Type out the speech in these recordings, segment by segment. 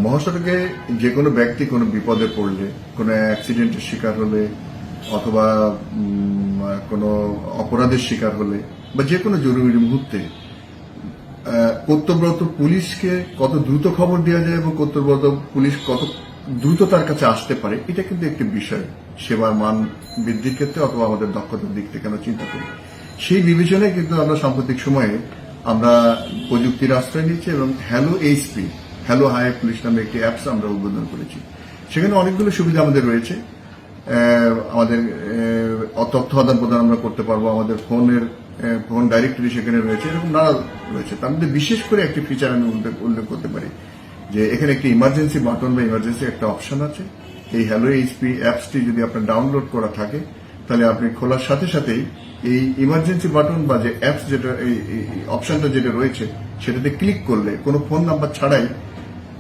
মহাসড়কে যে কোনো ব্যক্তি কোনো বিপদে পড়লে, কোনো অ্যাক্সিডেন্টের শিকার হলে, অথবা কোনো অপরাধের শিকার হলে, বা যে কোনো জরুরি মুহূর্তে কর্তব্যরত পুলিশকে কত দ্রুত খবর দেওয়া যায় এবং কর্তব্যরত পুলিশ কত দ্রুত তার কাছে আসতে পারে, এটা কিন্তু একটি বিষয় সেবার মান বৃদ্ধির ক্ষেত্রে অথবা আমাদের দক্ষতার দিক থেকে আমরা চিন্তা করি। সেই বিবেচনায় কিন্তু আমরা সাম্প্রতিক সময়ে আমরা প্রযুক্তির আশ্রয় নিচ্ছি এবং hello HP, hello hi police নামে একটি অ্যাপস আমরা উদ্বোধন করেছি। সেখানে অনেকগুলো সুবিধা আমাদের রয়েছে। আমাদের তথ্য আদান প্রদান আমরা করতে পারবো, আমাদের ফোন ডাইরেক্টরি সেখানে রয়েছে, এরকম নানা রয়েছে। তার মধ্যে বিশেষ করে একটি ফিচার আমি উল্লেখ করতে পারি যে এখানে একটি ইমার্জেন্সি বাটন বা ইমার্জেন্সি একটা অপশন আছে। এই হ্যালো এইচপি অ্যাপসটি যদি আপনার ডাউনলোড করা থাকে, তাহলে আপনি খোলার সাথে সাথেই এই ইমার্জেন্সি বাটন বা যে অ্যাপস যেটা এই অপশনটা যেটা রয়েছে সেটাতে ক্লিক করলে কোনো ফোন নাম্বার ছাড়াই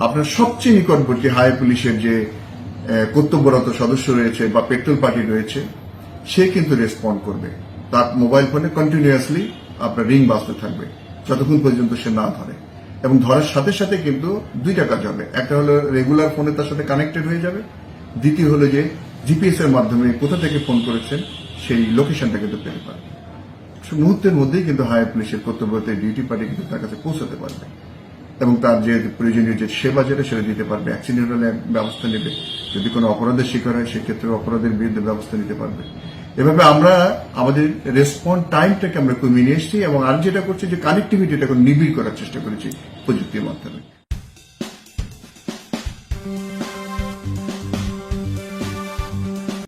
আপনার সবচেয়ে নিকটবর্তী হাই পুলিশের যে কর্তব্যরত সদস্য রয়েছে বা পেট্রোল পার্টি রয়েছে, সে কিন্তু রেসপন্ড করবে। তার মোবাইল ফোনে কন্টিনিউয়াসলি আপনার রিং বাজতে থাকবে যতক্ষণ পর্যন্ত সে না ধরে, এবং ধরার সাথে সাথে কিন্তু দুইটা কাজ হবে। একটা হলো রেগুলার ফোনে তার সাথে কানেক্টেড হয়ে যাবে, দ্বিতীয় হলো যে জিপিএস এর মাধ্যমে কোথা থেকে ফোন করেছেন সেই লোকেশনটা কিন্তু পেতে পারবে। মুহূর্তের মধ্যেই কিন্তু হাই পুলিশের কর্তব্যরত ডিউটি পার্টি কিন্তু তার কাছে পৌঁছাতে পারবে এবং তার যে প্রয়োজনীয় যে সেবা যেটা সেটা দিতে পারবে। অ্যাক্সিডেন্ট হলে ব্যবস্থা নেবে, যদি কোনো অপরাধের শিকার হয় সেক্ষেত্রে অপরাধের বিরুদ্ধে ব্যবস্থা নিতে পারবে। এভাবে আমরা আমাদের রেসপন্স টাইমটাকে আমরা কমিয়ে নিয়ে এসেছি এবং আর যেটা করছি যে কানেক্টিভিটিটাকে নিবিড় করার চেষ্টা করেছি প্রযুক্তির মাধ্যমে।